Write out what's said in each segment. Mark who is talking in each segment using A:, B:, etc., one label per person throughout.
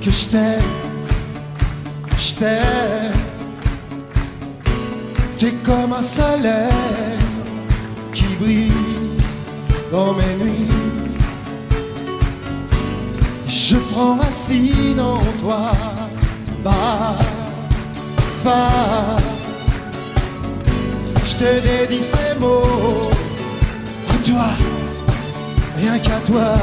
A: que je t'aime, je t'aime. T'es comme un soleil qui brille dans mes nuits. Je prends racine en toi, va, va. Je te dédie ces mots à toi, rien qu'à toi.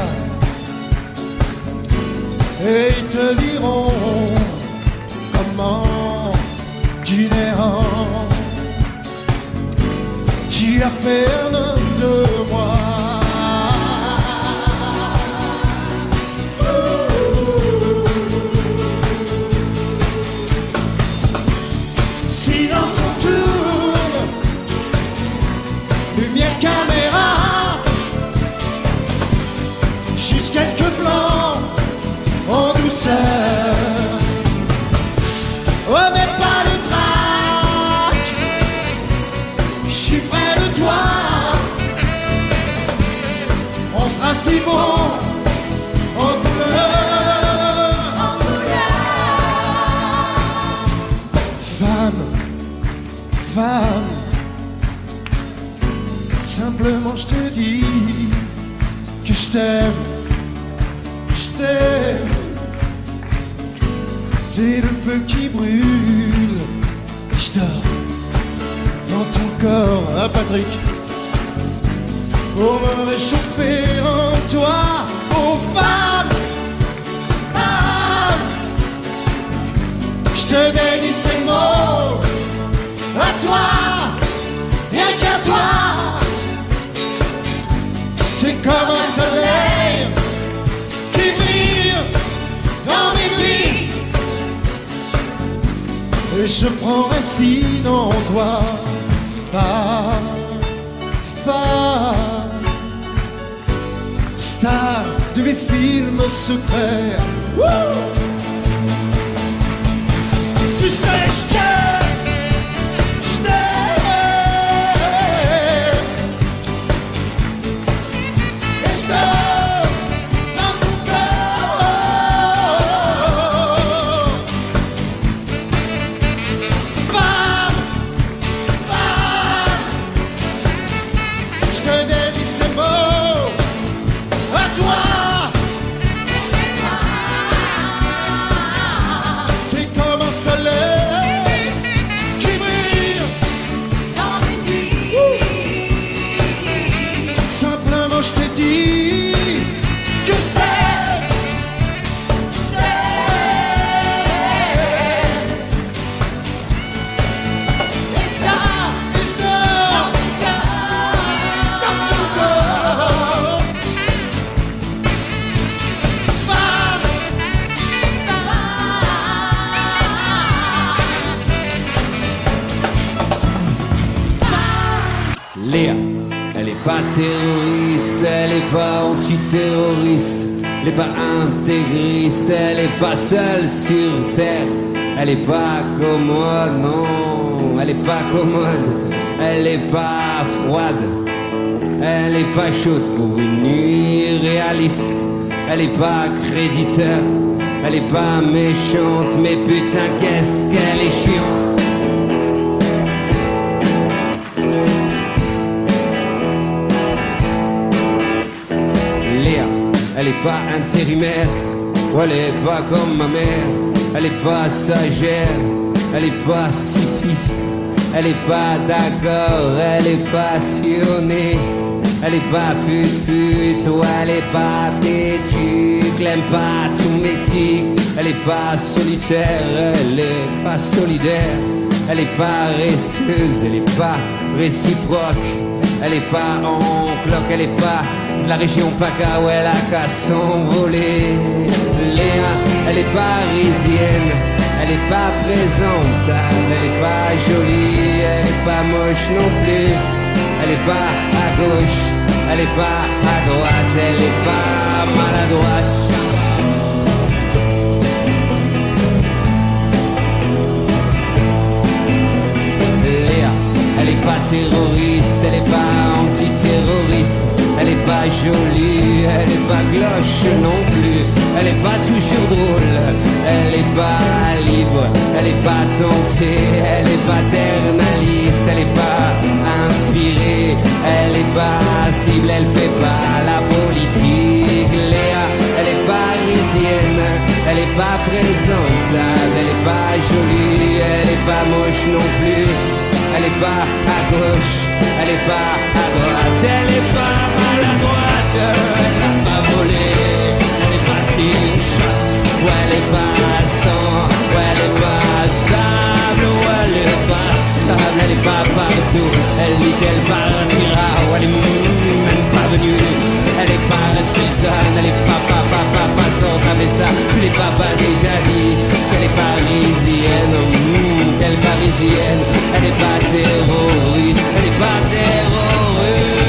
A: Et ils te diront comment du néant tu as fait un homme de moi. Silence on tourne, lumière caméra, juste quelques plans en douceur. Oh mais pas de trac, je suis près de toi. On sera si beau en couleur, en couleur. Femme, femme, simplement je te dis que je t'aime, je t'aime. T'es le feu qui brûle, je dors dans ton corps, hein Patrick, pour me réchauffer en toi. Oh femme, femme, je te dédie ces mots à toi, rien qu'à toi. T'es comme un soleil qui brille dans mes nuits. Et je prends racine en toi, femme, femme, star de mes films secrets. Wouh! Tu sais, je t'aime, je t'aime, et je dors dans ton cœur. Femme, femme, je te dédie ces mots à toi. T'es comme un soleil qui brille dans mes nuits. Simplement je te dis que je t'aime, je t'aime. Et je dors dans ton cœur, dans ton corps. Femme,
B: Léa, elle est pas terroriste, elle est pas antiterroriste, elle est pas intégriste, elle est pas seule sur terre, elle est pas commode, non, elle est pas commode, elle est pas froide, elle est pas chaude pour une nuit réaliste, elle est pas créditeur, elle est pas méchante, mais putain qu'est-ce qu'elle est chiante. Léa, elle est pas intérimaire, ou elle est pas comme ma mère, elle est pas sagère, elle est pas pacifiste, elle est pas d'accord, elle est passionnée, elle est pas fut-fut, ou elle est pas têtue, elle aime pas tout métier, elle est pas solitaire, elle est pas solidaire, elle est paresseuse, elle est pas réciproque, elle est pas en cloque, elle est pas de la région PACA où elle a qu'à s'envoler. Léa, elle est parisienne, elle est pas présentable, elle est pas jolie, elle est pas moche non plus, elle est pas à gauche, elle est pas à droite, elle est pas maladroite. Léa, elle est pas terroriste, elle est pas antiterroriste, elle est pas jolie, elle est pas cloche non plus, elle est pas toujours drôle, elle est pas libre, elle est pas tentée, elle est paternaliste, elle est pas inspirée, elle est pas cible, elle fait pas la politique. Léa, elle est parisienne, elle est pas présentable, elle est pas jolie, elle est pas moche non plus, elle est pas à gauche, elle est pas à droite, elle est pas maladroite, elle n'a pas volé, elle est pas si chatte, ou elle est pas stable, ou elle est pas stable, ou elle est pas stable, elle est pas partout, elle dit qu'elle partira, ou elle est même pas venue, elle est partisane, elle est pas sans graver ça, tu l'es pas déjà dit, qu'elle est parisienne, qu'elle est parisienne, elle est pas terroriste, elle est pas terroriste.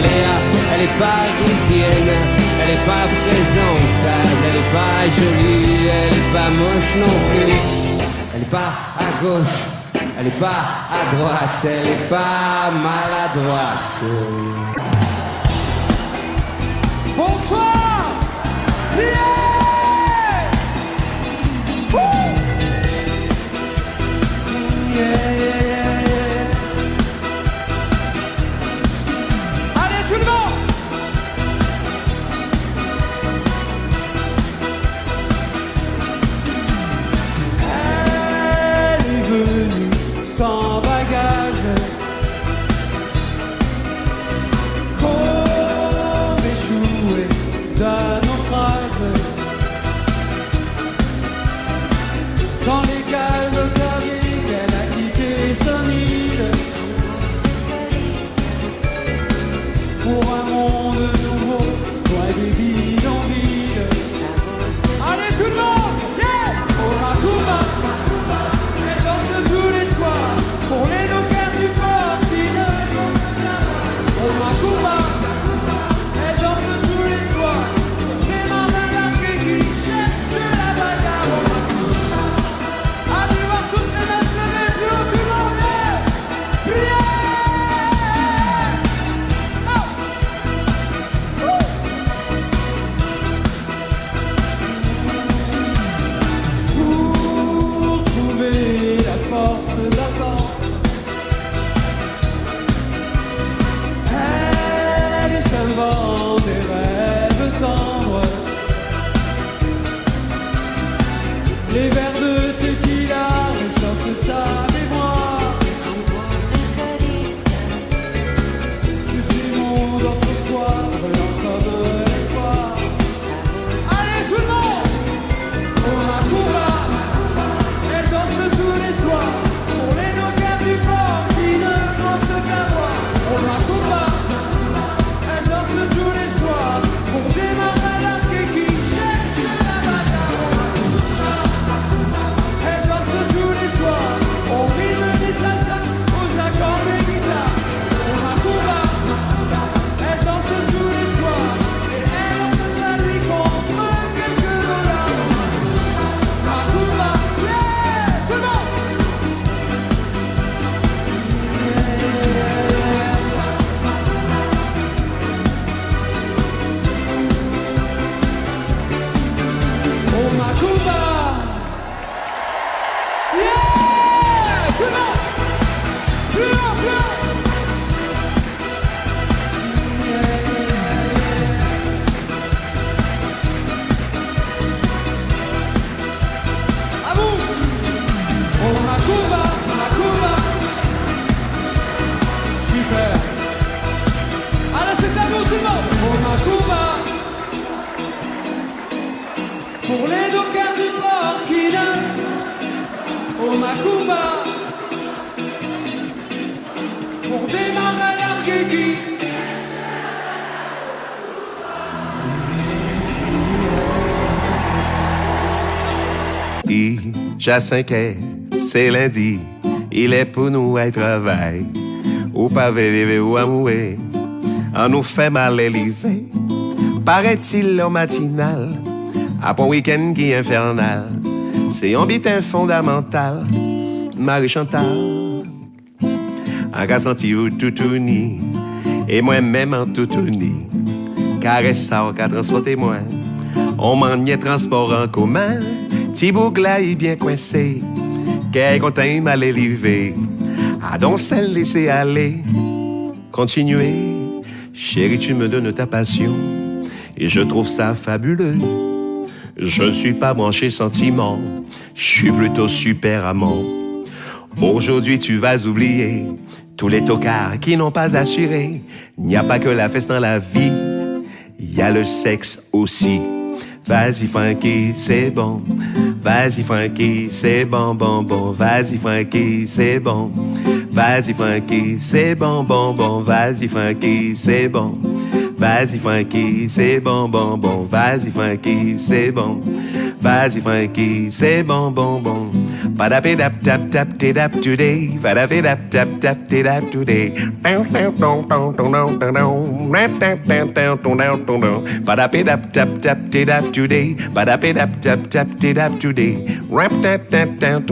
B: Léa, elle est parisienne, elle est pas présentable, elle est pas jolie, elle est pas moche non plus, elle est pas à gauche, elle est pas à droite, elle est pas maladroite.
C: Bonsoir! Yeah! Woo! Yeah, yeah, yeah, yeah. Allez, tout le monde! Elle est venue sans bagage. D'un naufrage dans les cales de Paris, elle a quitté son île pour un monde nouveau, loin des bidonvilles. Allez tout le monde, yeah! Oh Macumba, elle danse tous les soirs pour les dockers du port qui ne dansent pas. Oh Macumba, elle danse tous les soirs. Des rêves tendres, les verres de tequila réchauffent sa mémoire. Que ces mots d'autrefois brûlant comme l'espoir. Allez tout le monde! Oh Macumba, elle danse tous les soirs pour les dockers du port qui ne pensent qu'à boire. Oh Macumba, tous les soirs pour des marins qui cherchent la bagarre. Elle danse tous les soirs au rythme des salsas, aux accords des guitares. On Macumba, elle danse tous les soirs et elle offre sa vie contre quelques dollars. Macumba, yeah, tout le monde. Macumba! Yeah! Tout le monde! Plus haut, plus haut! À vous! Oh Macumba! Macumba! Super! Alors c'est à vous tout le monde! Oh Macumba! Pour les dockers du port qui ne au Macumba, pour des marins largués qui
D: J'ai 5 heures, c'est lundi, il est pour nous à travail. Ou pas vivre ou à mourir, on nous fait mal l'hiver. Paraît-il au matinal, après un week-end qui est infernal, c'est un bitin fondamental, Marie Chantal. en senti ou toutouni, et moi-même en toutouni. Caresse ça au cas transporter moi. On m'en y est transport en commun. Ti bougla est bien coincé. Qu'est content il m'a l'élevé. Ah donc celle laisser aller. Continuez. Chérie, tu me donnes ta passion. Et je trouve ça fabuleux. Je ne suis pas branché sentiment. Je suis plutôt super amant. Aujourd'hui tu vas oublier tous les tocards qui n'ont pas assuré. Il n'y a pas que la fesse dans la vie, il y a le sexe aussi. Vas-y Frankie, c'est bon. Vas-y Frankie, c'est bon, bon, bon. Vas-y Frankie, c'est bon. Vas-y Frankie, c'est bon, bon, bon. Vas-y Frankie, c'est bon. Vas-y Frankie, c'est bon, bon, bon. Vas-y Frankie, c'est bon. Vas-y Frankie, c'est bon, bon, bon. Padapidap tap tap tidap today. Padapidap tap tap tidap today. Padapidap tap tap tidap today. Padapidap tap tap tidap today. Rap tap tap tap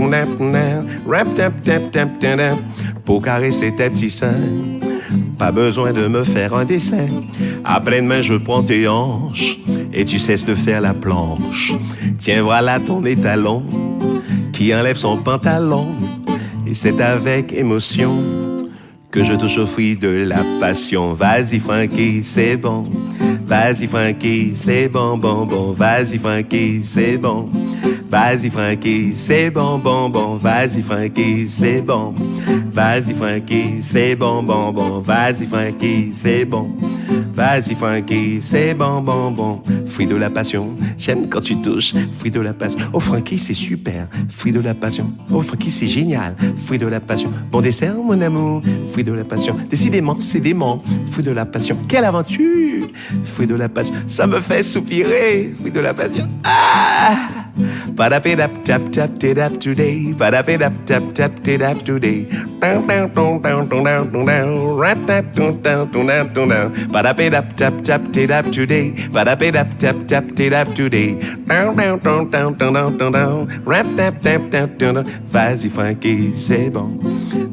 D: rap tap tap tap tap. Pour caresser tes petits seins, pas besoin de me faire un dessin. À pleine main je prends tes hanches et tu cesses de faire la planche. Tiens voilà ton étalon qui enlève son pantalon. Et c'est avec émotion que je touche au fruit de la passion. Vas-y Frankie, c'est bon. Vas-y Frankie, c'est bon, bon, bon. Vas-y Frankie, c'est bon. Vas-y Frankie, c'est bon, bon, bon. Vas-y Frankie, c'est bon. Vas-y Frankie, c'est bon, bon, bon. Vas-y Frankie, c'est bon. Vas-y Frankie, c'est bon, bon, bon. Fruit de la passion, j'aime quand tu touches. Fruit de la passion, oh Frankie c'est super. Fruit de la passion, oh Frankie c'est génial. Fruit de la passion, bon dessert mon amour. Fruit de la passion, décidément c'est dément. Fruit de la passion, quelle aventure. Fruit de la passion, ça me fait soupirer. Fruit de la passion, ah. Padapidap tap tap tidap today. Padapidap tap tap tidap today. Padapidap tap tap tidap today. Padapidap tap tap tidap today. Vas-y Frankie, c'est bon.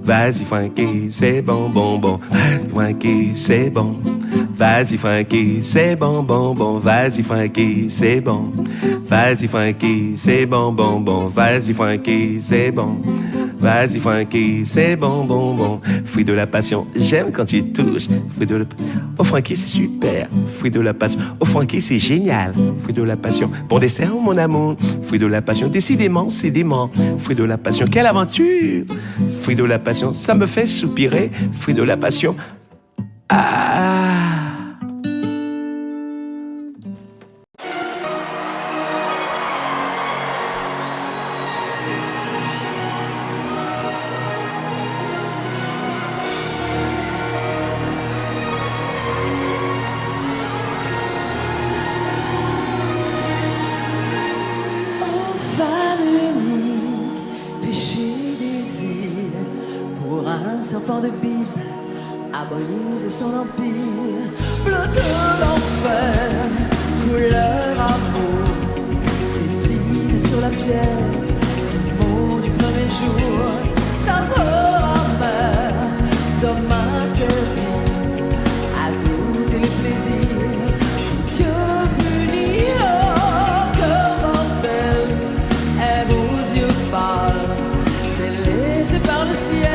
D: Vas-y Frankie, c'est bon, bon, bon. Frankie, c'est bon. Vas-y Frankie, c'est bon, bon, bon. Vas-y Frankie, c'est bon. Vas-y Frankie, c'est bon, bon, bon. Vas-y Frankie, c'est bon. Vas-y Frankie, c'est bon, bon, bon. Fruit de la passion, j'aime quand tu touches. Fruit de la... Oh Frankie, c'est super. Fruit de la passion. Oh Frankie, c'est génial. Fruit de la passion. Bon dessert, mon amour. Fruit de la passion. Décidément, c'est dément. Fruit de la passion. Quelle aventure. Fruit de la passion. Ça me fait soupirer. Fruit de la passion. Ah.
E: Serpent de Bible a brisé son empire. Bleu de l'enfer, couleur amour, dessine sur la pierre le mot du premier jour. Saveur amère, d'homme interdit à goûter les plaisirs. Dieu punit, oh, que mortel aime aux yeux pâles, délaissé par le ciel.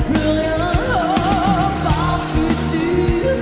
E: Plus rien, oh, femme future.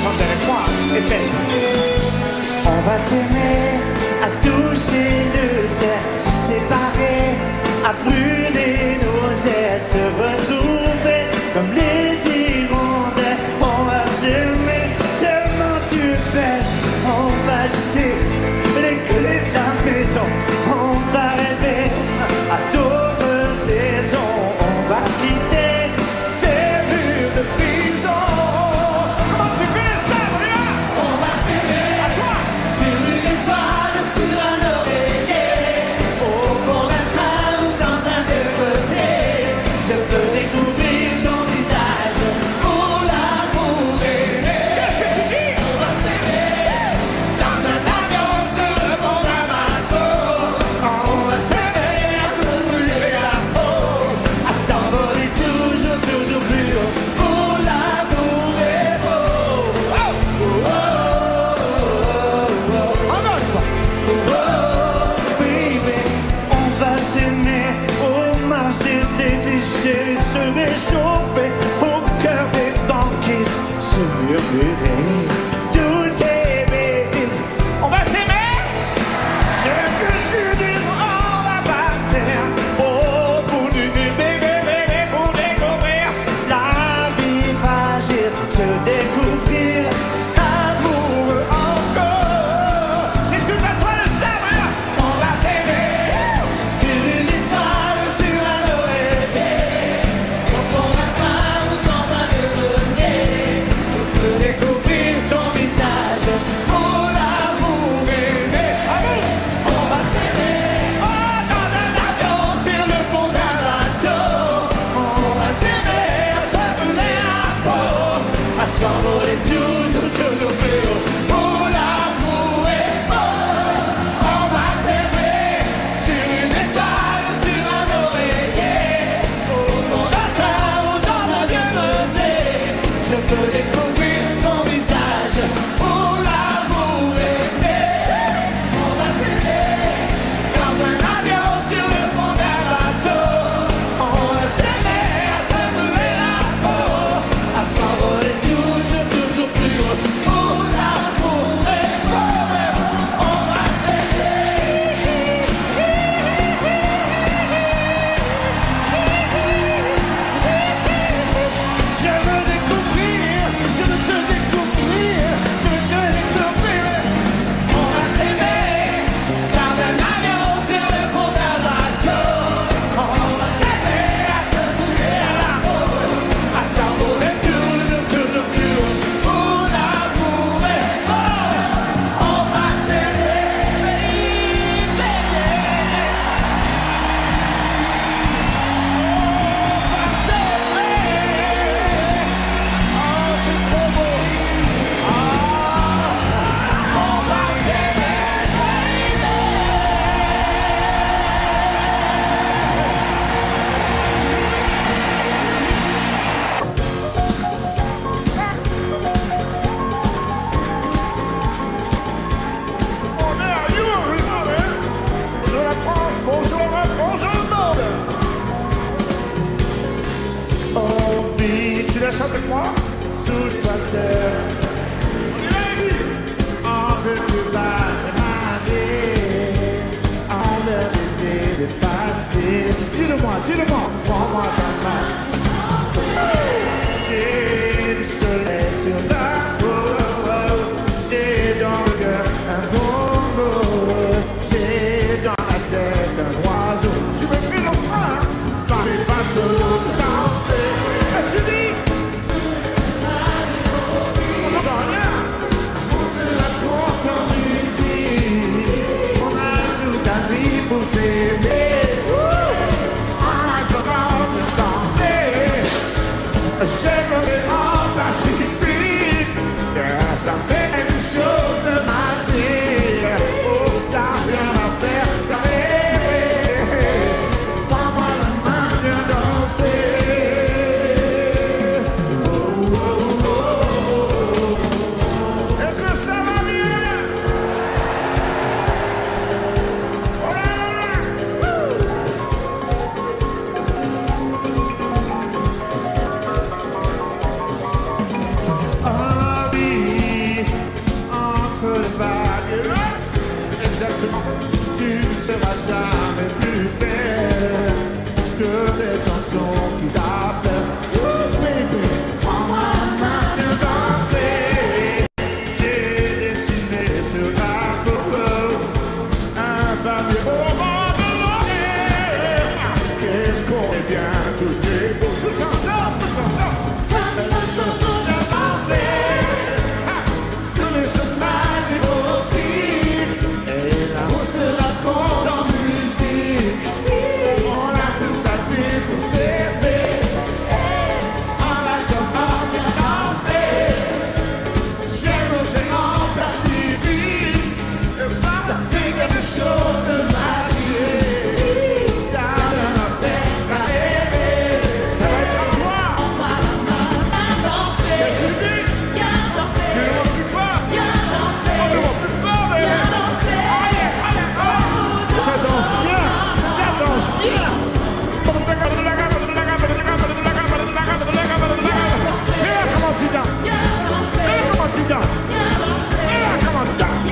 C: chanter avec moi. Essaye. On va s'aimer, à toucher le ciel, se séparer, à brûler nos ailes, se retrouver comme les hirondelles. On va s'aimer, tellement tu es belle. On va jeter les clés de la maison. On va rêver à d'autres saisons. On va quitter ces murs de prison. Comment tu fais ça, Maria? On va s'aimer. À toi. Sur une étoile, sur un oreiller, au fond d'un train ou dans un verre. Je peux découvrir ton visage pour l'amour aimé. Qu'est-ce que tu dis? On va s'aimer dans un avion sur le pont d'un bateau. On va s'aimer à se brûler la peau, à s'envoler toujours, toujours plus haut. Pour l'amour est beau. Oh, oh, oh, oh, oh. Encore une fois. Oh, oh, baby, on va s'aimer au marché des déchets, se réchauffer au cœur des banquises, se murmurer toutes ces bêtises. On va s'aimer. Je veux que tu dises on va partir au bout du bébé pour découvrir la vie fragile, se découvrir amoureux encore. C'est tout à toi le star, hein? On va s'aimer sur une étoile, sur un oreiller, au fond d'un train ou dans un verre. Je peux découvrir ton visage pour l'amour aimé. Amour! On va s'aimer dans un avion sur le pont d'un bateau. On va s'aimer à se brûler la peau, à s'envoler toujours, toujours plus haut. Pour l'amour est beau. On va s'aimer sur une étoile, sur un oreiller, au fond d'un train ou dans un vieux grenier. Je veux découvrir ton visage pour l'amour aimé. On va s'aimer dans un avion sur le pont d'un bateau. On va s'aimer à se brûler la peau, à s'envoler toujours, toujours plus haut. Pour l'amour est beau. On va s'aimer. Je veux découvrir, je veux te découvrir, je veux te découvrir. On va s'aimer dans un avion sur le pont d'un bateau. On va s'aimer à se brûler à la peau, à s'envoler toujours, toujours plus haut. Pour l'amour est beau. On va s'aimer, baby. Oh, c'est trop beau. On va s'aimer, Bonjour la France, bonjour l'Europe, bonjour le monde. On vit, tu la chantes avec moi? Sous la terre. On y va les filles. En de en l'air des effacés. Dis-le-moi, prends-moi ta main. J'ai du soleil sur la peau, j'ai dans le cœur un bon mot, j'ai dans la tête un oiseau. Tu me fais l'enfant, par les faces au l'autre danser. Qu'est-ce que tu dis? On n'entend rien. On se la porte en musique. On a toute la vie pour s'aimer. On a encore le temps. jamais plus belle que cette chanson qui t'appelle. Baby, prends-moi la main de danser. J'ai dessiné sur ta peau un pavé au vent de l'oreille. Qu'est-ce qu'on est bien, tout est beau, tous ensemble, tous ensemble. Sur les chemins des beaux filles, et l'amour se raconte en musique. On a tout à fait pour s'aimer. On a comment bien danser. J'aime l'océan Pacifique. Et ça fait quelque chose de magique. T'as la peine à aimer. Ça va être à toi. C'est suffit. Je le vois plus fort. On le voit plus fort, mais... Allez, allez, allez. Ça danse bien. Ça danse bien. Et là, comment tu danses? Et là, comment tu danses? Et là, comment tu danses?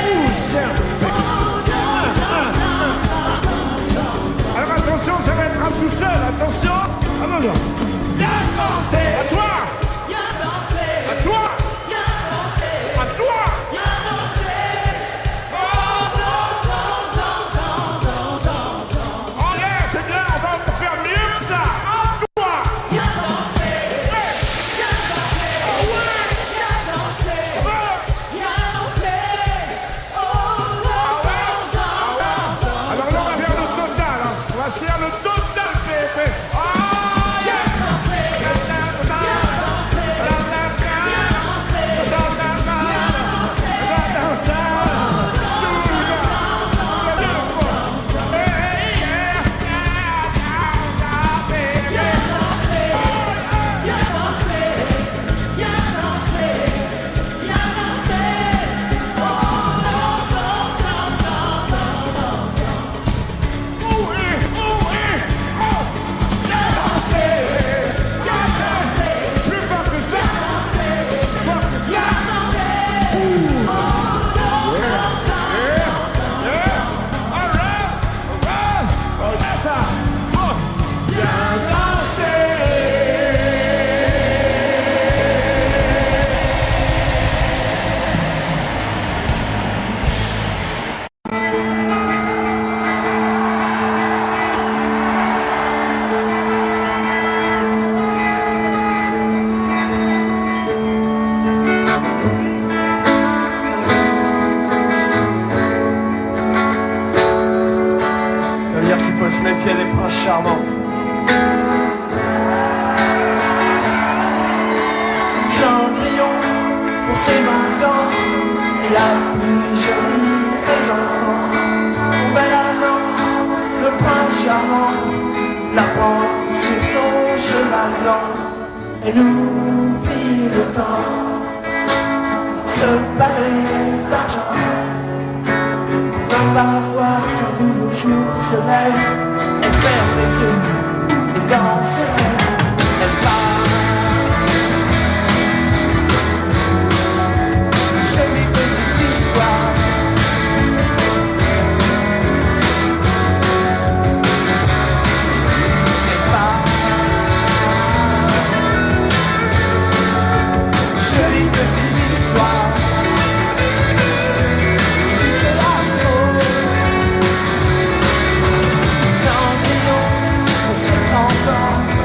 C: Ouh, j'aime. Alors attention, ça va être un tout seul. Attention. Attention. À toi. À toi. À toi. Oh yeah, c'est bien, on va faire mieux que ça. À toi. Alors là, on va faire le total. Hein. On va faire le total, bébé. Oh yeah. Plus fort que ça. Fort que ça.
F: Ça veut dire qu'il faut se méfier des princes charmants. Cendrillon pour ses 20 ans est la plus jolie des enfants. Son bel amant, le prince charmant, la prend sur son cheval blanc et nous plie le temps. Ce balai d'argent on va voir qu'un nouveau jour se lève. Elle ferme les yeux et dans ses rêves elle part. Jolie petite histoire. Elle part. Jolie petite histoire. Jusque là. Cendrillon pour ses 30 ans.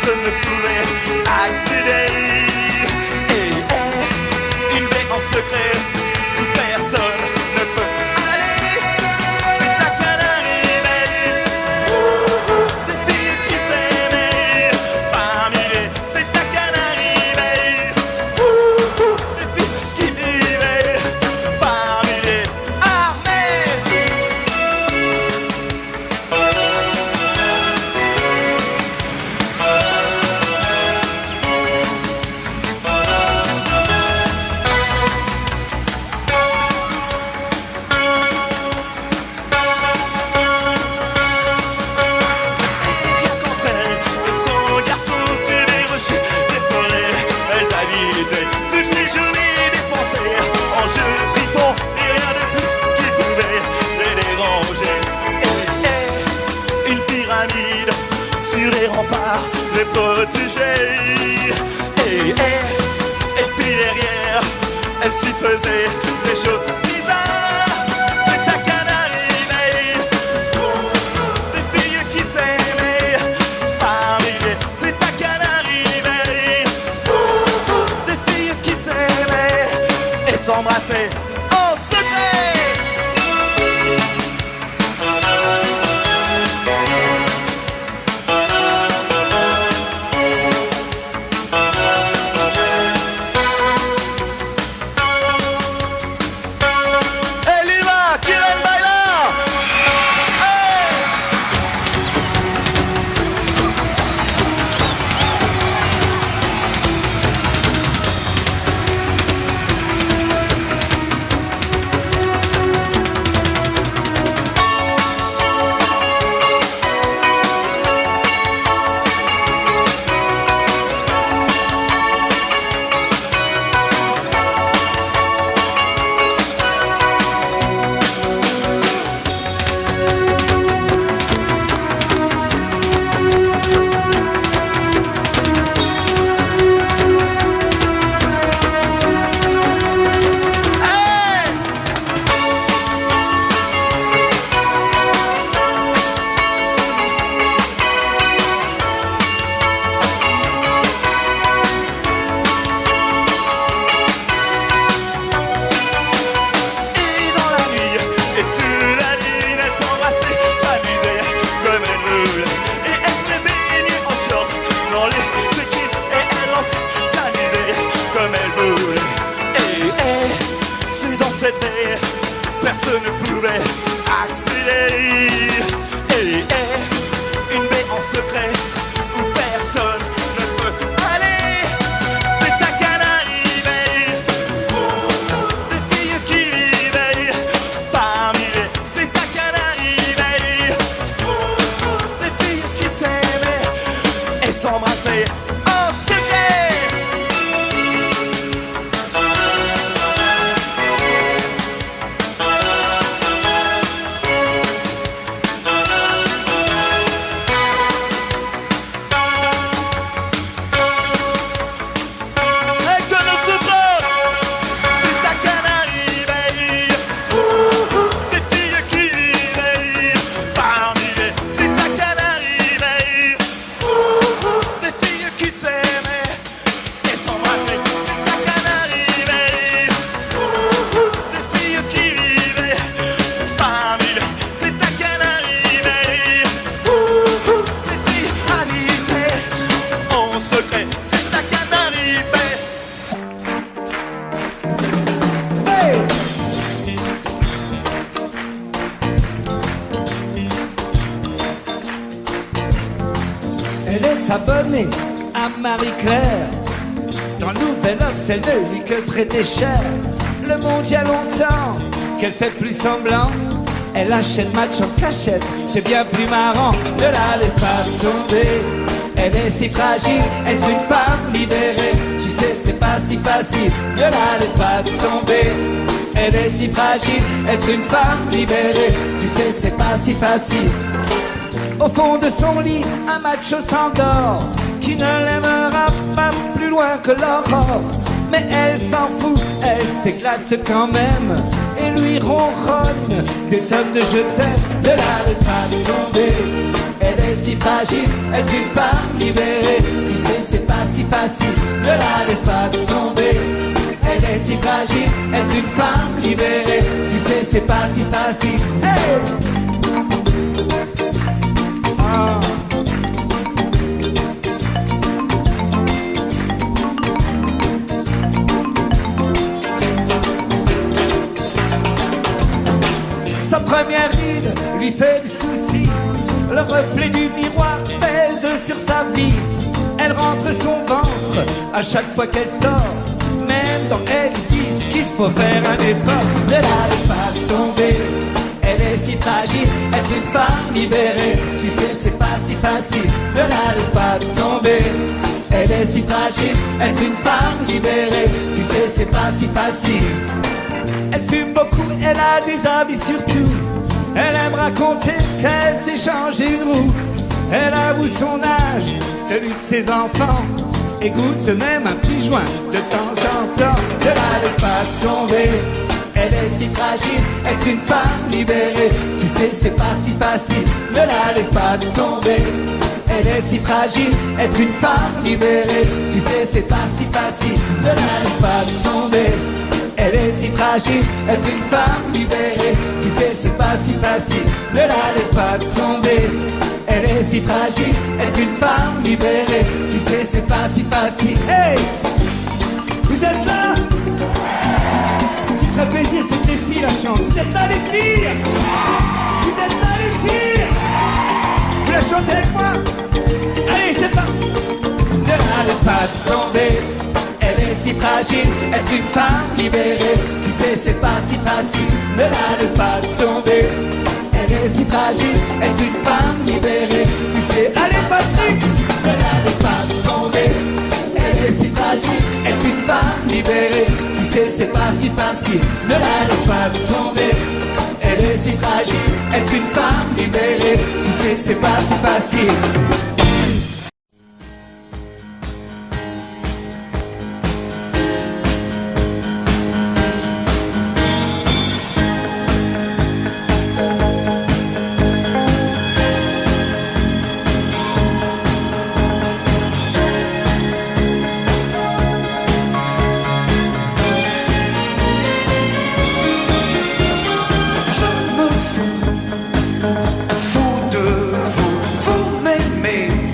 G: personne ne pouvait accéder. Et une baie en secret où personne ne peut aller. C'est ta Canarie Bay. Des filles qui s'aimaient parmi les. C'est ta Canarie Bay. Des filles qui vivaient parmi les armées. Rien qu'entre elles et son garçon sur les rochers, des forêts, elles habitaient toutes les journées dépensées en jeux fripons et rien de plus qui pouvait les déranger. Et une pyramide sur les remparts les protégeait. Et puis derrière, elle s'y faisait des choses bizarres. C'est ta Canarie Bay. Des filles qui s'aimaient parmi les. C'est ta Canarie Bay. Des filles qui s'aimaient et s'embrassaient en secret. Elle y va, Kiren Baila. Hey! Et dans la nuit, et sous la lune, elles s'embrassaient, s'amusaient comme elles voulaient. Et elles se baignaient en short dans les équipes, et elles s'amusaient comme elles voulaient. Et c'est dans cette baie, personne ne pouvait accéder. Et une baie en secret où personne ne peut aller. C'est ta Canarie Bay. Des filles qui vivaient parmi les. C'est ta Canarie Bay. Des filles qui s'aimaient et s'embrassaient en secret. Et que ne se trompe, c'est ta Canarie Bay. Des filles qui vivaient parmi les. C'est ta Canarie Bay. Des filles qui s'aimaient et s'embrassaient. C'est ta Canarie Bay. Des filles qui vivaient parmi les. C'est ta Canarie Bay. Des filles habitaient en secret. C'est ta Canarie Bay.
H: Elle est abonnée à Marie-Claire. Dans le Nouvel Obs, elle ne lit que prêter cher. Le Monde, y a longtemps qu'elle fait plus semblant. Elle achète match en cachette, c'est bien plus marrant. Ne la laisse pas tomber, elle est si fragile. Être une femme libérée, tu sais c'est pas si facile. Ne la laisse pas tomber, elle est si fragile. Être une femme libérée, tu sais c'est pas si facile. Au fond de son lit, un macho s'endort, qui ne l'aimera pas plus loin que l'aurore. Mais elle s'en fout, elle s'éclate quand même, et lui ronronne des tonnes de je t'aime. Ne la laisse pas tomber, elle est si fragile. Être une femme libérée, facile, ne la laisse pas tomber. Elle est si fragile, être une femme libérée, tu sais c'est pas si facile. Hey! Ah. Sa première ride lui fait du souci, le reflet du miroir pèse sur sa vie. Elle rentre son ventre à chaque fois qu'elle sort, même dans elle ils disent qu'il faut faire un effort. Ne la laisse pas tomber, elle est si fragile, être une femme libérée, tu sais c'est pas si facile. Ne la laisse pas tomber, elle est si fragile, être une femme libérée, tu sais c'est pas si facile. Elle fume beaucoup, elle a des avis sur tout, elle aime raconter qu'elle s'est changé une roue. Elle avoue son âge, celui de ses enfants, et goûte même un petit joint de temps en temps. Ne la laisse pas tomber, elle est si fragile, être une femme libérée, tu sais c'est pas si facile. Ne la laisse pas tomber, elle est si fragile, être une femme libérée, tu sais c'est pas si facile. Ne la laisse pas tomber, elle est si fragile, être une femme libérée, tu sais c'est pas si facile. Ne la laisse pas tomber, elle est si fragile, être une femme libérée, tu sais c'est pas si facile. Hey! Vous êtes là? Ce qui ferait plaisir c'est que les filles la chantent. Vous êtes là les filles? Vous êtes là les filles? Vous la chantez avec moi? Allez c'est parti! Ne la laisse pas tomber, elle est si fragile, être une femme libérée, tu sais c'est pas si facile. Ne la laisse pas tomber, elle est si fragile, être une femme libérée, tu sais. Allez Patrick, ne la laisse pas tomber, elle est si fragile, être une femme libérée, tu sais c'est pas si facile. Ne la laisse pas tomber, elle est si fragile, être une femme libérée, tu sais c'est pas si facile.
F: Fou de vous, vous m'aimez.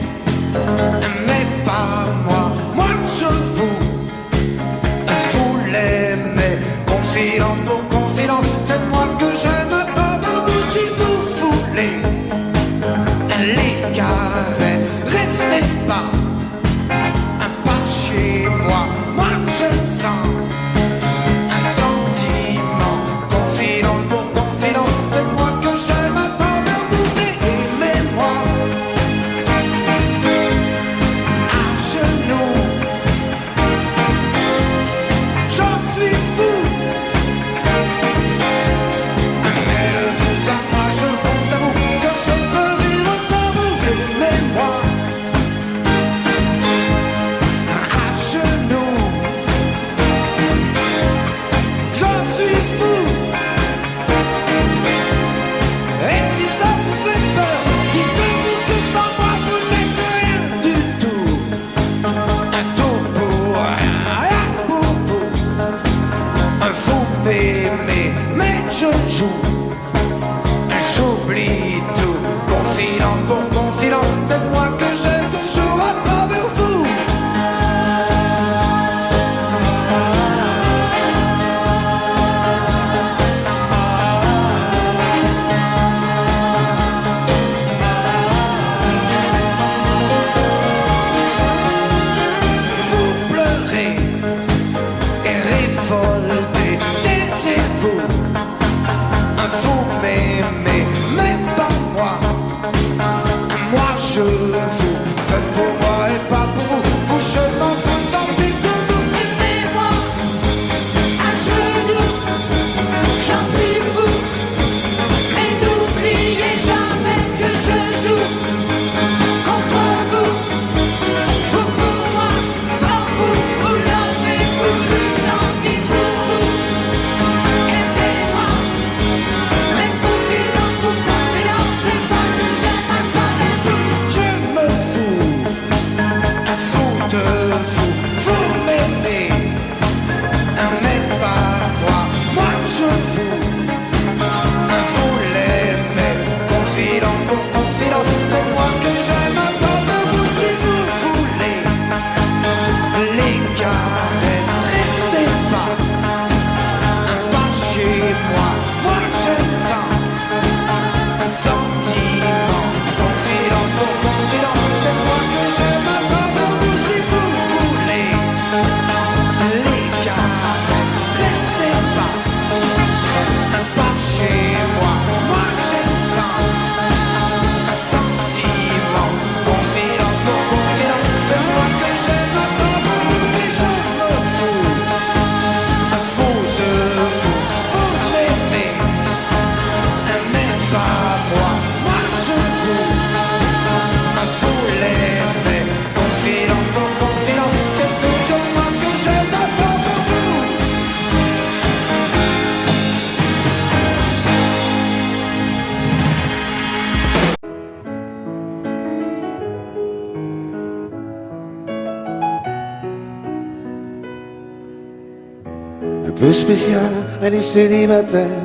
A: peu spéciale, elle est célibataire,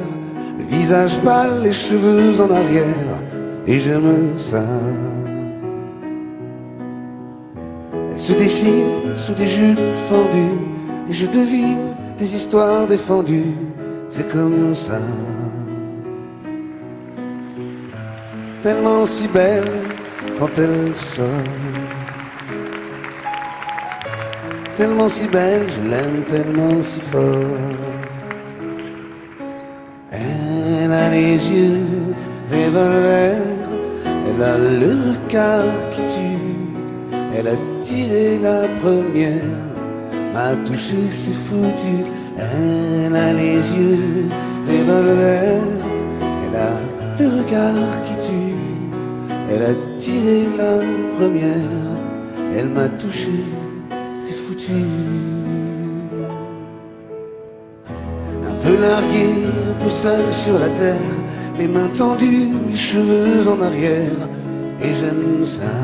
A: le visage pâle, les cheveux en arrière, et j'aime ça. Elle se dessine sous des jupes fendues, et je devine des histoires défendues, c'est comme ça. Tellement si belle quand elle sort, tellement si belle, je l'aime tellement si fort. Elle a les yeux revolver, elle a le regard qui tue, elle a tiré la première, m'a touché, c'est foutu. Elle a les yeux revolver, elle a le regard qui tue, elle a tiré la première, elle m'a touché, c'est foutu. Un peu largué, un peu seul sur la terre, les mains tendues, les cheveux en arrière, et j'aime ça.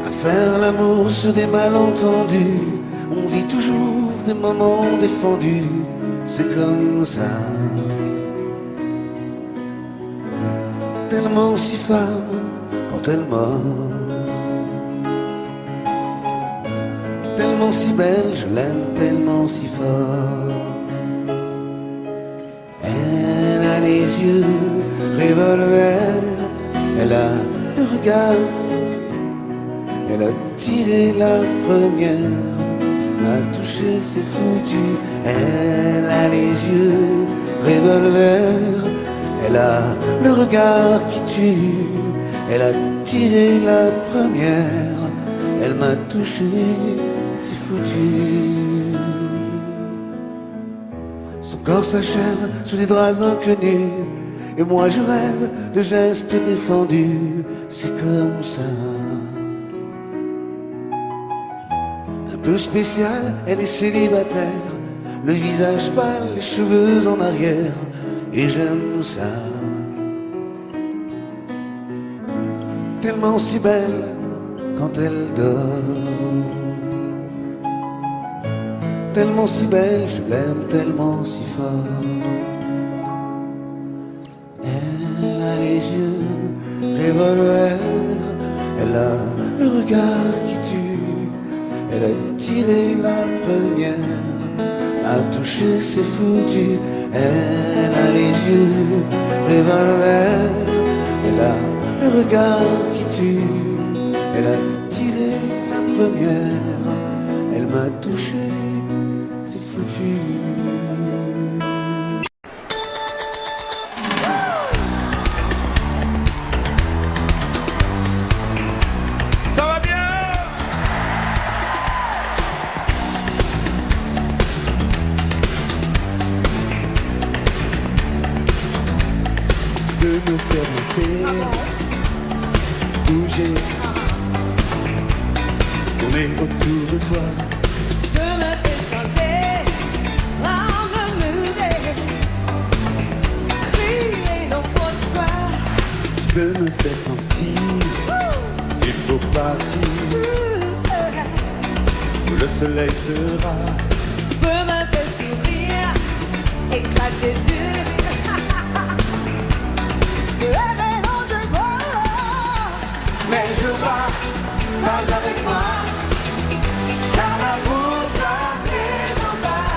A: À faire l'amour sur des malentendus, on vit toujours des moments défendus, c'est comme ça. Tellement si femme quand elle mord, tellement si belle, je l'aime tellement si fort. Elle a les yeux revolver, elle a le regard, elle a tiré la première, m'a touché, c'est foutu. Elle a les yeux revolver, elle a le regard qui tue, elle a tiré la première, elle m'a touché, c'est foutu. Son corps s'achève sous des draps inconnus, et moi je rêve de gestes défendus, c'est comme ça. Un peu spéciale, elle est célibataire, le visage pâle, les cheveux en arrière, et j'aime ça. Tellement si belle quand elle dort, tellement si belle, je l'aime tellement si fort. Elle a les yeux revolver, elle a le regard qui tue, elle a tiré la première, a touché, c'est foutu. Elle a les yeux revolver, elle a le regard qui tue, elle a tiré la première, elle m'a touché, c'est foutu.
G: Ça va bien?
A: De me faire danser, bouger, tourner autour de toi.
E: Tu peux me faire chanter, m'emmener, crier n'importe quoi.
A: Tu peux me faire sentir, il faut partir, où le soleil sera.
E: Tu peux me faire sourire, éclater de rire. Rêver dans un bord,
A: Mais je vois pas avec moi, car l'amour ça maison bas.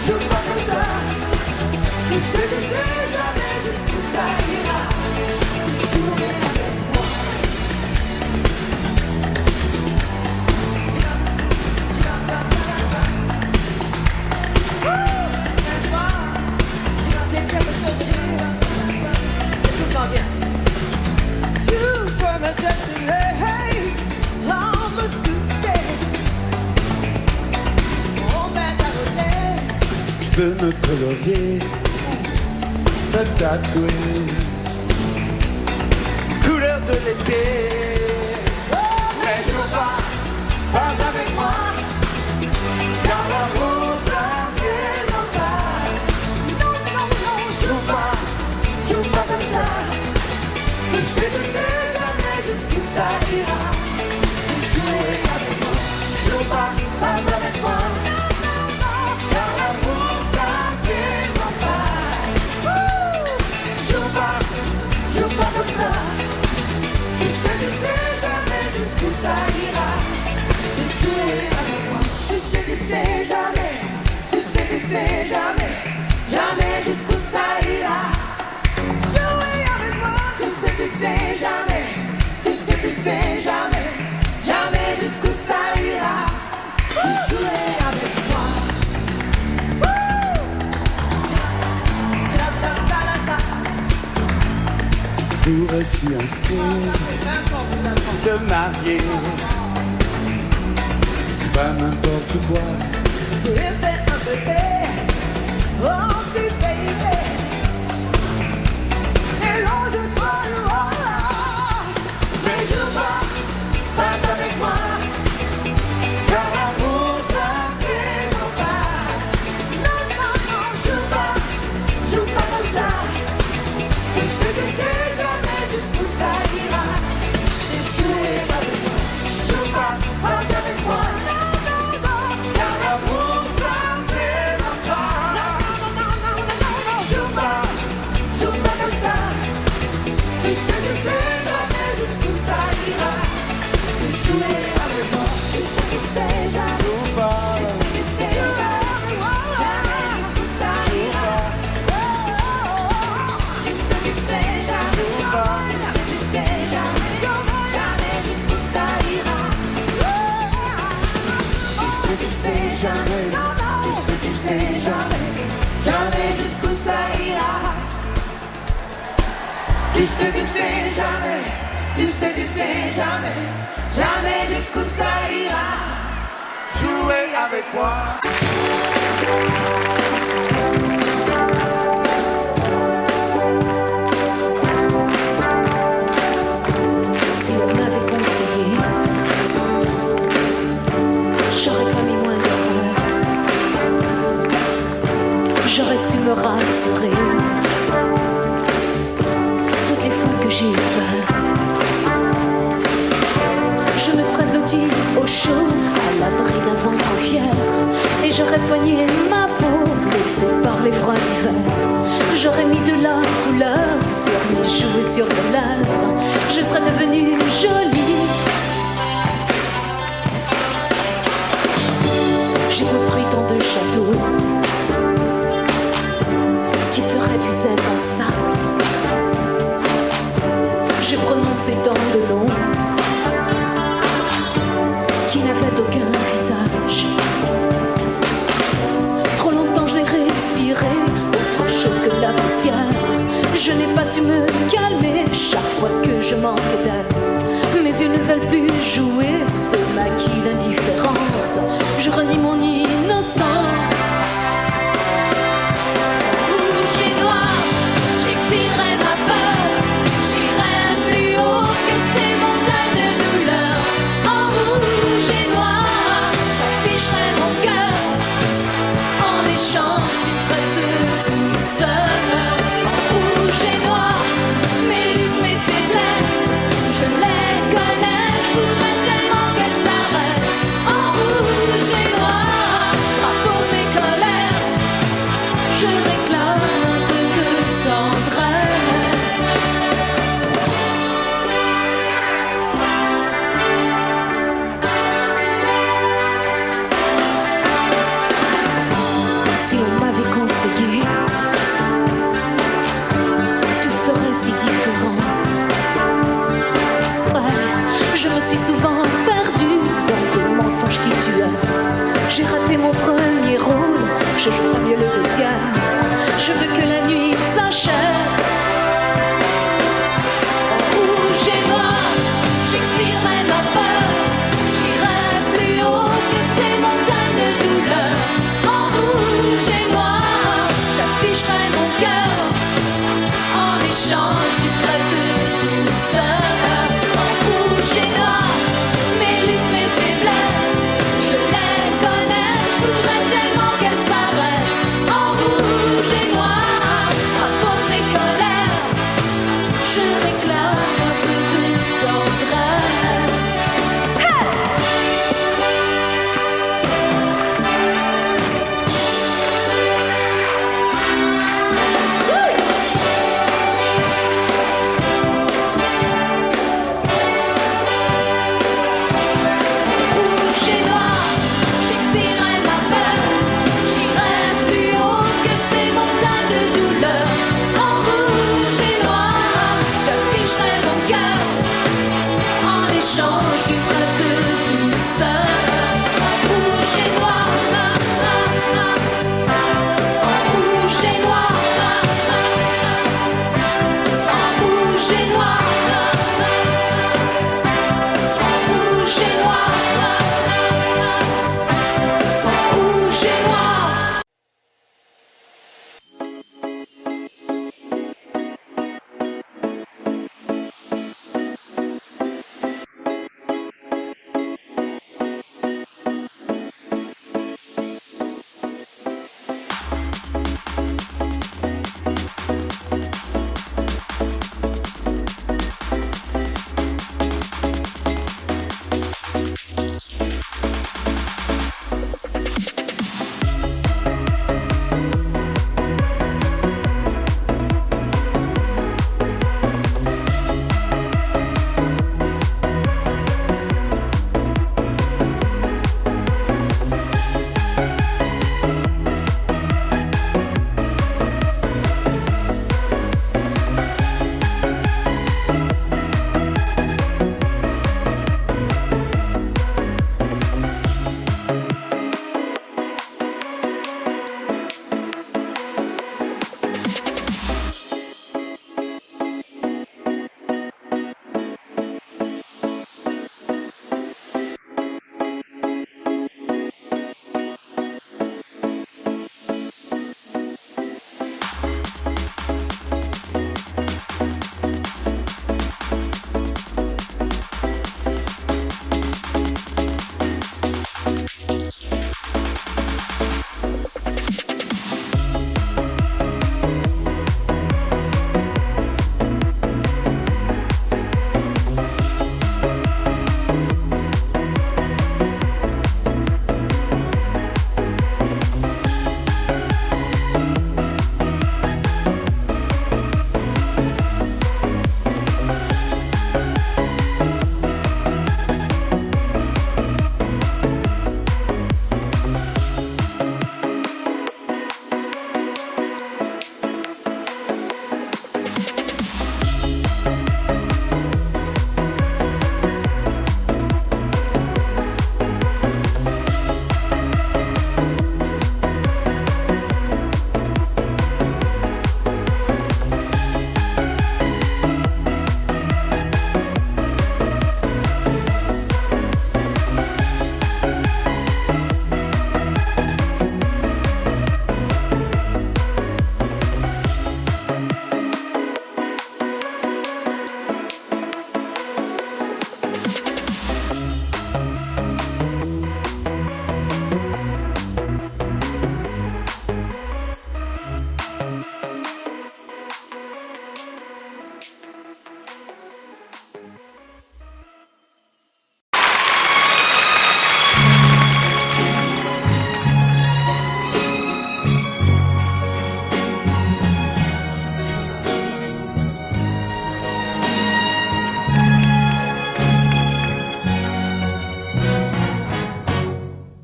A: Je vois comme ça, tu sais jamais jusqu'où ça ira. Jouer avec moi. Laisse-moi, j'ai quelque chose à dire. Écoute-moi bien. Tu peux me dessiner, me sculpter, on va t'arrêter. Tu peux me colorier, me tatouer, couleur de l'été. Mais je pas avec moi, car l'amour ça maison pas.
E: Non, non, non,
A: Joue pas comme ça. Tu sais jamais jusqu'où ça ira. Jouer avec
E: ça. Tu sais jamais jusqu'où ça ira. De jouer avec moi. Tu sais jamais. Tu sais jamais. Jamais jusqu'où ça ira. Jouer avec moi. Tu sais jamais. Tu sais jamais. Jamais jusqu'où ça ira. De jouer avec moi.
A: Pourrais fiancer, se marier, pas n'importe quoi.
E: Bébé, un bébé, oh petit bébé. Et l'on se trouvera. Mais je passe avec moi. Car l'amour ça présente pas. Non, non, non, joue pas comme ça. Tu sais jamais jusqu'où ça ira. Et jouer avec moi. Joue pas avec moi. Non, non, non. Car l'amour ça présente pas. Non, non, non, non, non, non. Joue pas comme ça. Tu sais jamais jusqu'où ça ira. Et jouer avec moi. Tu sais jamais.
A: Joue pas.
E: Tu sais jamais. Jamais jusqu'où ça ira. Tu sais jamais. Tu sais jamais. Jamais jusqu'où ça ira. Tu sais jamais. Tu sais jamais. Jamais jusqu'où ça ira. Tu sais jamais. Tu sais jamais. Jamais jusqu'où ça ira.
A: Jouer avec moi.
I: Si on m'avait conseillé, j'aurais commis moins d'erreurs. J'aurais su me rassurer. Toutes les fois que j'ai eu peur, je me serais blottie au chaud, à l'abri d'un ventre fier. Et j'aurais soigné ma peau, laissée par les froids d'hiver. J'aurais mis de la couleur sur mes joues et sur mes lèvres. Je serais devenue jolie. J'ai construit tant de châteaux qui se réduisaient en sable. J'ai prononcé tant de noms qui n'avaient aucun visage. Trop longtemps j'ai respiré autre chose que la poussière. Je n'ai pas su me calmer chaque fois que je manque d'air. Mes yeux ne veulent plus jouer ce maquis d'indifférence. Je renie mon innocence. Rouge et noir, j'exilerai ma peur. J'irai plus haut que ces montagnes de douleur. En rouge et noir, j'afficherai mon cœur en échange d'une preuve de douceur. En rouge et noir, mes luttes, mes faiblesses, je les connais, je voudrais tellement qu'elles s'arrêtent. En rouge et noir, drapeau mes colères, je réclame un peu de tendresse. Si on m'avait conseillé, tout serait si différent. Ouais, je me suis souvent perdue dans des mensonges qui tuaient. J'ai raté mon premier rôle, je jouerai mieux le deuxième. Je veux que la nuit s'achève. En rouge et noir, j'exilerai ma peur. J'irai plus haut que ces montagnes de douleur. En rouge et noir, j'afficherai mon cœur en échange d'une preuve de douceur. En rouge et noir, cœur en échange d'une trêve de douceur. Rouge et noir, rouge et noir, rouge et noir, rouge et noir, rouge et noir.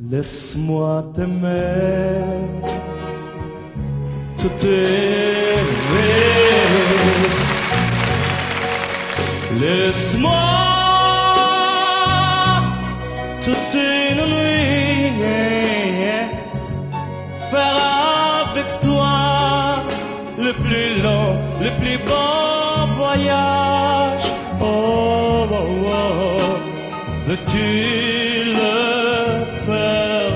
F: Laisse-moi t'aimer, te t'aimer. Laisse-moi toute une nuit faire avec toi le plus long, le plus beau voyage. Oh, oh, oh, veux-tu le faire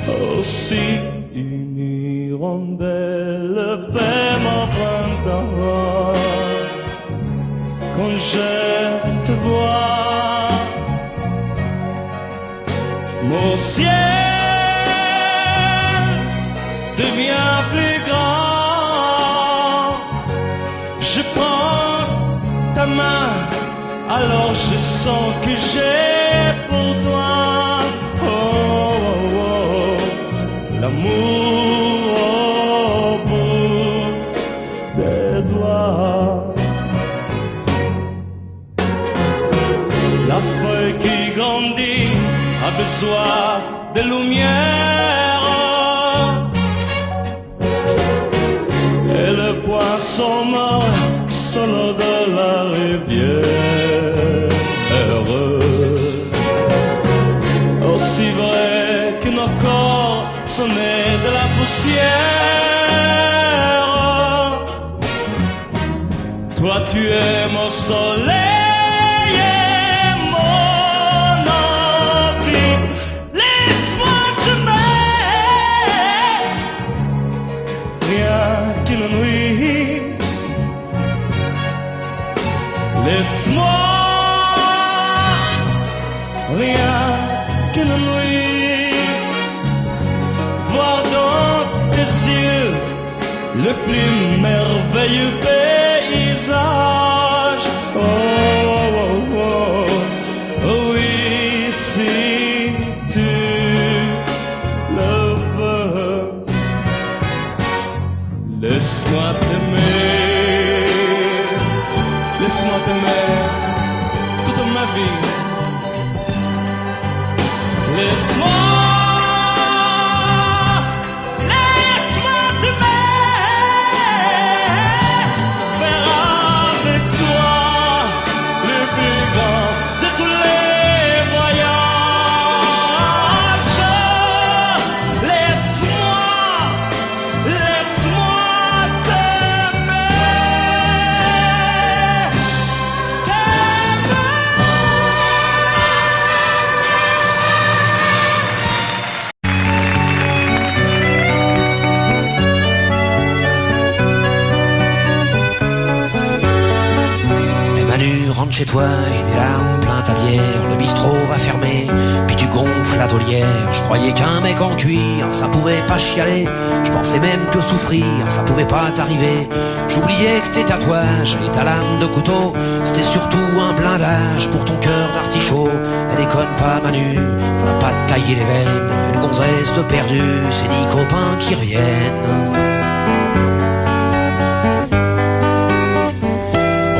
F: aussi? Une hirondelle fait mon printemps quand je te vois. Mon ciel devient plus grand. Je prends ta main, alors je sens que j'ai pour toi l'amour au bout des doigts. La feuille qui grandit a besoin de lumière, et le poisson mort solo de la rivière. rien qu'une nuit. Voir dans tes yeux le plus merveilleux paysage. Oh, oh, oh, oh, oui, si tu le veux, laisse-moi t'aimer, laisse-moi t'aimer toute ma vie. Laisse-moi
J: rentre chez toi et des larmes plein ta bière. Le bistrot va fermer, puis tu gonfles la taulière. Je croyais qu'un mec en cuir, ça pouvait pas chialer. Je pensais même que souffrir, ça pouvait pas t'arriver. J'oubliais que tes tatouages et ta lame de couteau, c'était surtout un blindage pour ton cœur d'artichaut. Elle déconne pas Manu, va pas te tailler les veines. Une gonzesse de perdu, c'est 10 copains qui reviennent.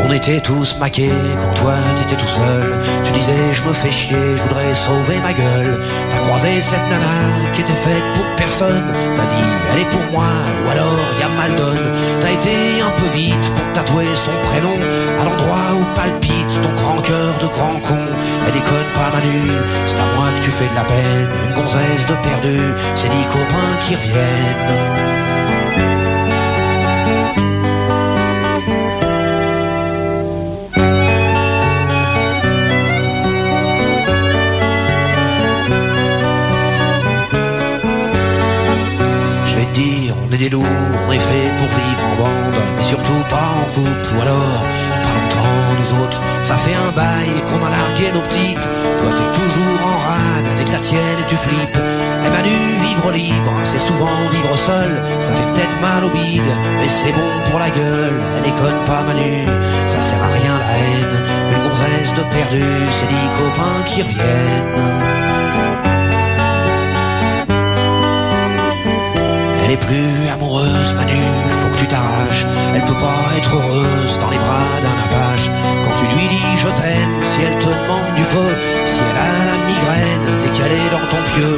J: On était tous maqués quand toi t'étais tout seul. Tu disais je me fais chier, je voudrais sauver ma gueule. T'as croisé cette nana qui était faite pour personne. T'as dit elle est pour moi ou alors y'a Maldon. T'as été un peu vite pour tatouer son prénom à l'endroit où palpite ton grand cœur de grand con. Elle déconne pas Manu, c'est à moi que tu fais de la peine. Une gonzesse de perdu, c'est 10 copains qui reviennent. On est des loups, on est fait pour vivre en bande, mais surtout pas en couple, ou alors pas longtemps nous autres. Ça fait un bail qu'on a largué nos petites. Toi t'es toujours en rade avec la tienne et tu flippes. Et Manu, vivre libre, c'est souvent vivre seul. Ça fait peut-être mal au bide, mais c'est bon pour la gueule. Elle déconne pas Manu, ça sert à rien la haine. Une gonzesse de perdu, c'est 10 copains qui reviennent. Elle est plus amoureuse, Manu, faut que tu t'arraches. Elle peut pas être heureuse dans les bras d'un apache. Quand tu lui dis je t'aime, si elle te demande du feu, si elle a la migraine dès qu'elle est dans ton pieu,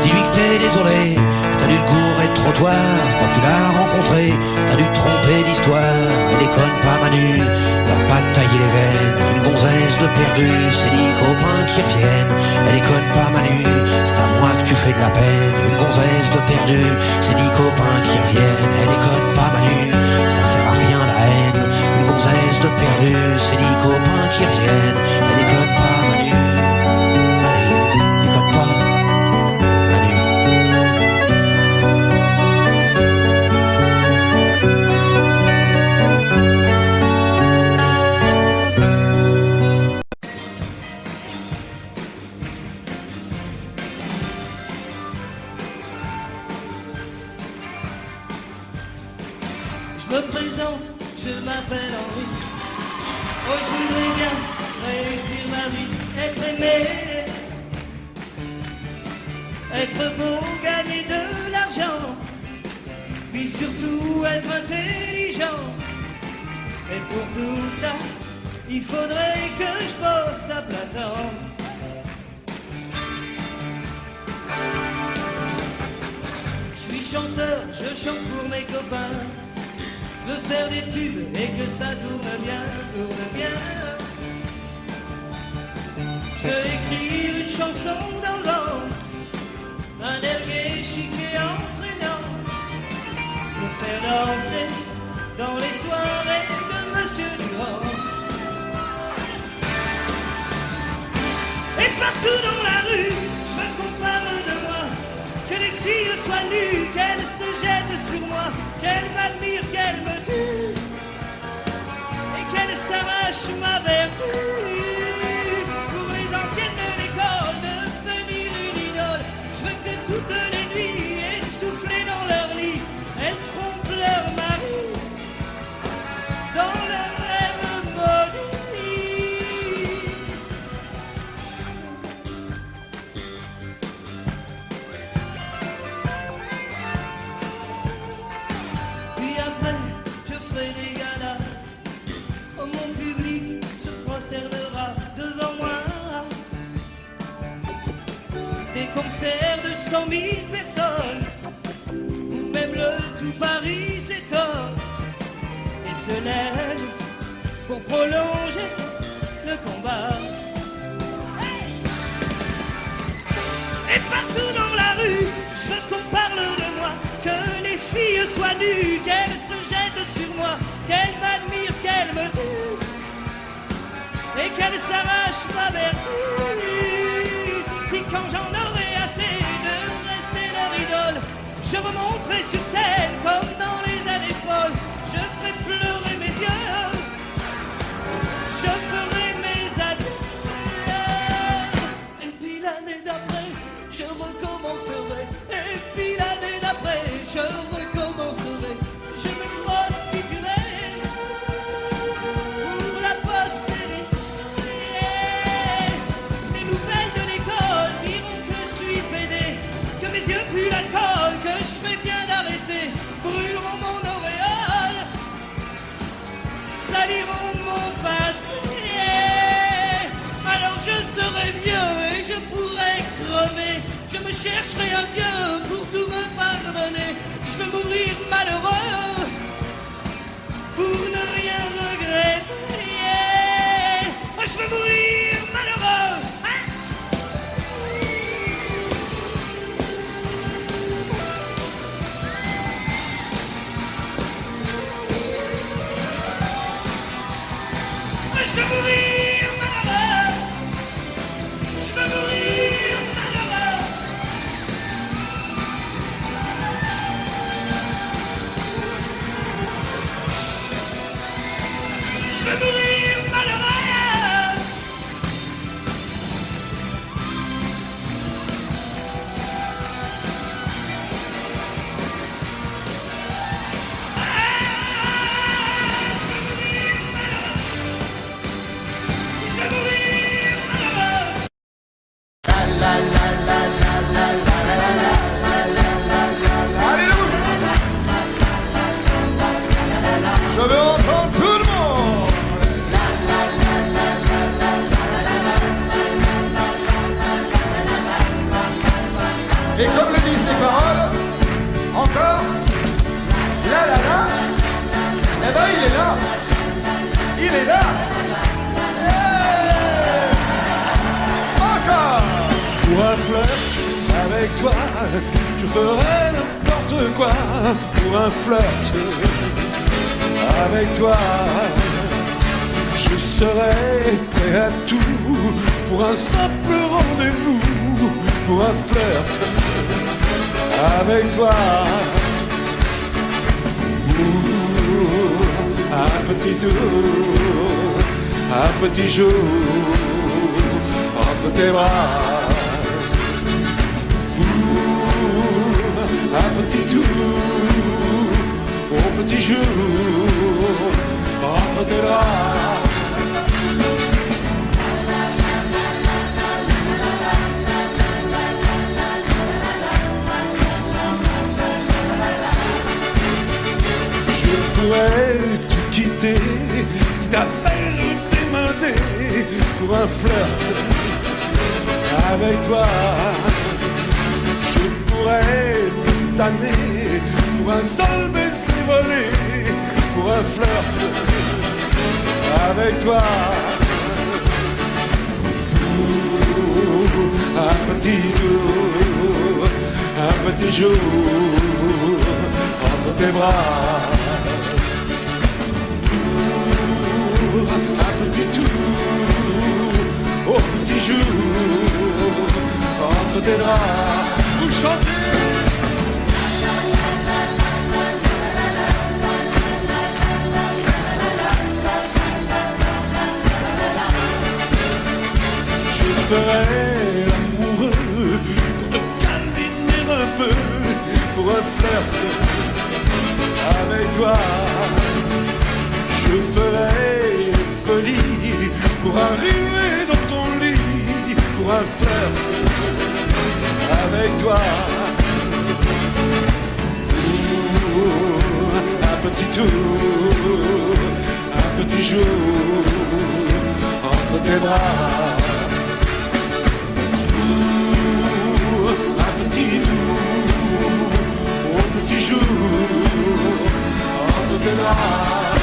J: dis-lui que t'es désolé, t'as dû le courir de trottoir. Quand tu l'as rencontré, t'as dû te tromper d'histoire. Elle déconne pas Manu, va pas te tailler les veines. Une gonzesse de perdu, c'est 10 copains qui reviennent. Elle déconne pas Manu, c'est à moi que tu fais de la peine. Une gonzesse de perdu, c'est 10 copains qui reviennent. Elle déconne pas Manu, ça sert à rien la haine. Une gonzesse de perdu, c'est 10 copains qui reviennent. Elle déconne pas Manu, Manu, déconne pas Manu.
F: Je me présente, je m'appelle Henri. Oh, je voudrais bien réussir ma vie, être aimé, être beau, gagner de l'argent, puis surtout être intelligent. Et pour tout ça, il faudrait que je bosse à plein temps. Je suis chanteur, je chante pour mes copains. Je veux faire des tubes et que ça tourne bien, tourne bien. Je veux écrire une chanson dans le vent, un air gai, chic et entraînant, pour faire danser dans les soirées de Monsieur Durand. Et partout dans la rue, je veux qu'on parle de moi, que les filles soient nues, qu'elles se jettent sur moi, qu'elles m'admirent, qu'elles me tuent, et qu'elles s'arrachent ma vertu. Pour les anciennes de l'école, prosternera devant moi. Des concerts de 100 000 personnes, où même le tout Paris s'étonne et se lève pour prolonger le combat. Et partout dans la rue, je veux qu'on parle de moi, que les filles soient nues, qu'elles se jettent sur moi, qu'elles m'admirent, qu'elles me tuent, et qu'elles s'arrachent ma vertu. Puis quand j'en aurai assez de rester leur idole, je remonterai sur scène comme dans les années folles. Je ferai pleurer mes yeux, je ferai mes adieux. Et puis l'année d'après, je recommencerai. Et puis l'année d'après, je recommencerai. Je me prostituerai pour la postérité. Les nouvelles de l'école diront que je suis pédé, que mes yeux puent l'alcool, que je fais bien d'arrêter, brûleront mon auréole, saliront mon passé. Alors je serai vieux et je pourrai crever. Je me chercherai un Dieu pour tout me pardonner. Je veux mourir malheureux pour ne rien regretter. Oh, je veux mourir malheureux. Oh, je veux mourir malheureux. Je veux mourir malheureux. Je veux mourir malheureux. Je veux mourir malheureux.
A: Alléluia. Je veux entendre tout le monde. Et comme le disent les paroles, encore, la la la, eh ben il est là, il est là. Hey. Encore.
K: Pour un flirt avec toi, je ferai n'importe quoi. Pour un flirt avec toi, je serai prêt à tout. Pour un simple rendez-vous, pour un flirt avec toi. Un petit tour, un petit jour entre tes bras. Un petit tour, au petit jour entre tes bras. Je pourrais tout quitter, quitte à faire démander pour un flirt avec toi. Je pourrais me tanner pour un seul baiser volé, pour un flirt avec toi. Un petit jour, un petit jour entre tes bras. Un petit tour, au petit jour entre tes draps. Vous chantez. Je ferai l'amoureux pour te câliner un peu, pour un flirt avec toi. Je ferai folie pour arriver dans ton lit, pour un flirt avec toi. Un petit tour, un petit jour tes bras. Un petit tour, au petit jour, entre tes bras.